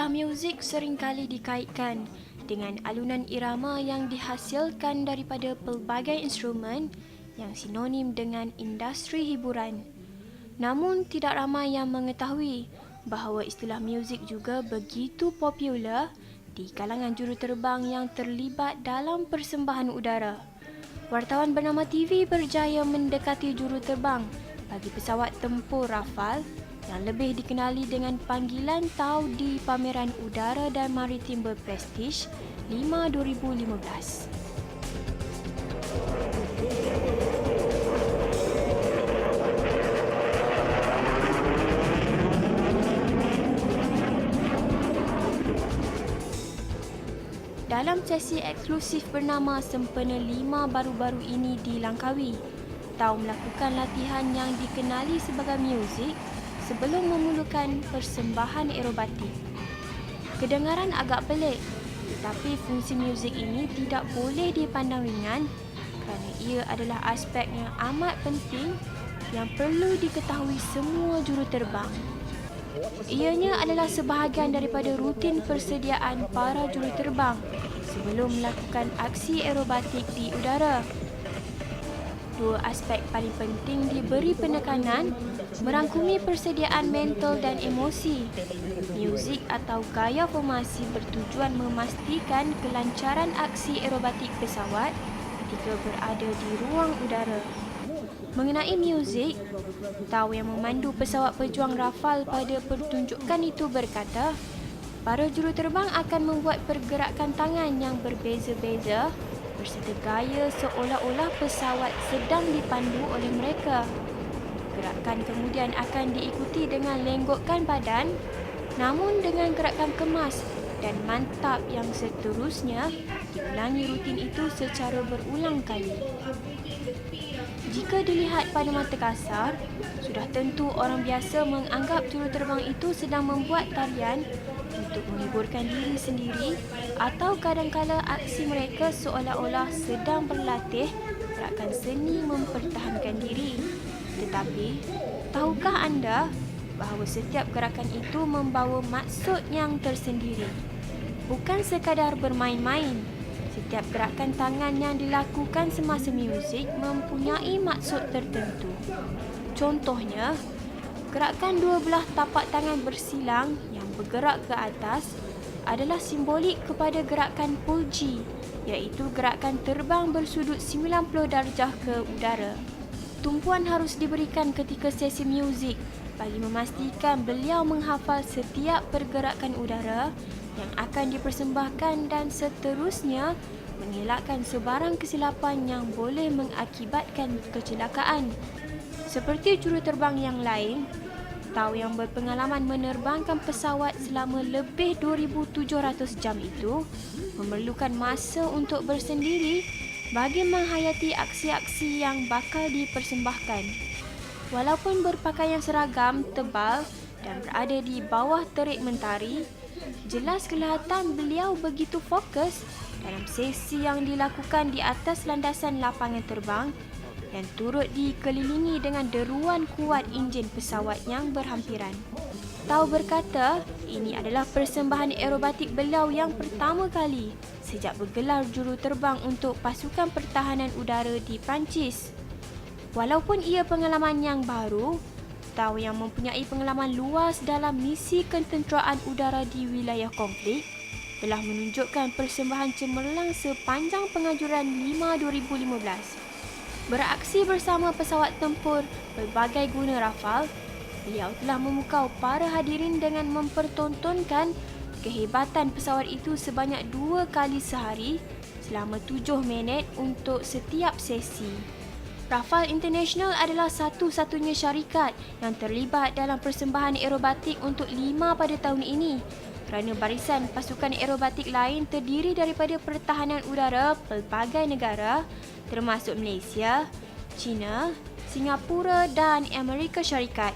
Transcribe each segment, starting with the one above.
Istilah muzik seringkali dikaitkan dengan alunan irama yang dihasilkan daripada pelbagai instrumen yang sinonim dengan industri hiburan. Namun tidak ramai yang mengetahui bahawa istilah muzik juga begitu popular di kalangan juruterbang yang terlibat dalam persembahan udara. Wartawan bernama TV berjaya mendekati juruterbang bagi pesawat tempur Rafale yang lebih dikenali dengan panggilan TAU di Pameran Udara dan Maritim Berprestij 5 2015. Dalam sesi eksklusif bernama Sempena 5 baru-baru ini di Langkawi, TAU melakukan latihan yang dikenali sebagai muzik sebelum memulakan persembahan aerobatik. Kedengaran agak pelik, tetapi fungsi muzik ini tidak boleh dipandang ringan kerana ia adalah aspek yang amat penting yang perlu diketahui semua juruterbang. Ianya adalah sebahagian daripada rutin persediaan para juruterbang sebelum melakukan aksi aerobatik di udara. Dua aspek paling penting diberi penekanan merangkumi persediaan mental dan emosi. Muzik atau gaya formasi bertujuan memastikan kelancaran aksi aerobatik pesawat ketika berada di ruang udara. Mengenai muzik, TAU yang memandu pesawat pejuang Rafale pada pertunjukan itu berkata, para juruterbang akan membuat pergerakan tangan yang berbeza-beza berserta gaya seolah-olah pesawat sedang dipandu oleh mereka. Gerakan kemudian akan diikuti dengan lenggokkan badan, namun dengan gerakan kemas dan mantap yang seterusnya diulangi rutin itu secara berulang kali. Jika dilihat pada mata kasar, sudah tentu orang biasa menganggap juruterbang itu sedang membuat tarian untuk menghiburkan diri sendiri atau kadangkala aksi mereka seolah-olah sedang berlatih gerakan seni mempertahankan diri. Tetapi, tahukah anda bahawa setiap gerakan itu membawa maksud yang tersendiri? Bukan sekadar bermain-main. Setiap gerakan tangan yang dilakukan semasa muzik mempunyai maksud tertentu. Contohnya, gerakan dua belah tapak tangan bersilang yang bergerak ke atas adalah simbolik kepada gerakan pulji, iaitu gerakan terbang bersudut 90 darjah ke udara. Tumpuan harus diberikan ketika sesi muzik bagi memastikan beliau menghafal setiap pergerakan udara yang akan dipersembahkan dan seterusnya mengelakkan sebarang kesilapan yang boleh mengakibatkan kecelakaan. Seperti juruterbang yang lain, TAU yang berpengalaman menerbangkan pesawat selama lebih 2,700 jam itu memerlukan masa untuk bersendiri bagi menghayati aksi-aksi yang bakal dipersembahkan. Walaupun berpakaian seragam tebal dan berada di bawah terik mentari, jelas kelihatan beliau begitu fokus dalam sesi yang dilakukan di atas landasan lapangan terbang yang turut dikelilingi dengan deruan kuat enjin pesawat yang berhampiran. TAU berkata, ini adalah persembahan aerobatik beliau yang pertama kali sejak bergelar juruterbang untuk pasukan pertahanan udara di Perancis. Walaupun ia pengalaman yang baru, TAU yang mempunyai pengalaman luas dalam misi ketenteraan udara di wilayah konflik telah menunjukkan persembahan cemerlang sepanjang pengajuran 5 2015. Beraksi bersama pesawat tempur pelbagai guna Rafale, beliau telah memukau para hadirin dengan mempertontonkan kehebatan pesawat itu sebanyak 2 kali sehari selama 7 minit untuk setiap sesi. Rafale International adalah satu-satunya syarikat yang terlibat dalam persembahan aerobatik untuk 5 pada tahun ini kerana barisan pasukan aerobatik lain terdiri daripada pertahanan udara pelbagai negara termasuk Malaysia, China, Singapura dan Amerika Syarikat.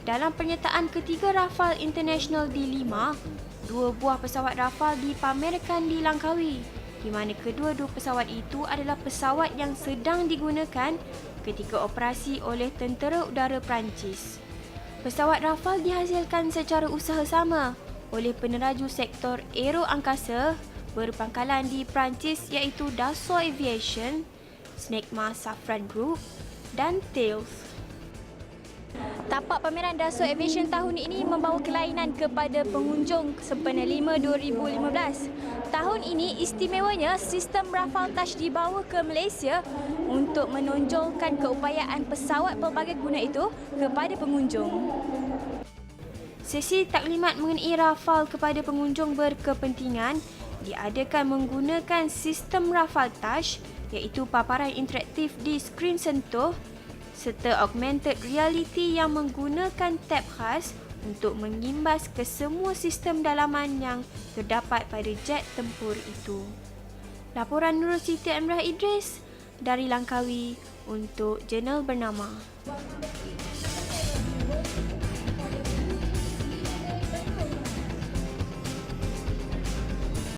Dalam pernyataan ketiga Rafale International di Lima, 2 buah pesawat Rafale dipamerkan di Langkawi, di mana kedua-dua pesawat itu adalah pesawat yang sedang digunakan ketika operasi oleh Tentera Udara Perancis. Pesawat Rafale dihasilkan secara usaha sama oleh peneraju sektor aero angkasa berpangkalan di Perancis iaitu Dassault Aviation, Snecma Safran Group dan Thales. Tapak pameran Dassault Aviation tahun ini membawa kelainan kepada pengunjung sempena 5 2015. Tahun ini istimewanya sistem Rafale Touch dibawa ke Malaysia untuk menonjolkan keupayaan pesawat pelbagai guna itu kepada pengunjung. Sesi taklimat mengenai Rafale kepada pengunjung berkepentingan diadakan menggunakan sistem Rafale Touch iaitu paparan interaktif di skrin sentuh serta augmented reality yang menggunakan tab khas untuk mengimbas ke semua sistem dalaman yang terdapat pada jet tempur itu. Laporan Nurul Siti Amrah Idris dari Langkawi untuk jurnal bernama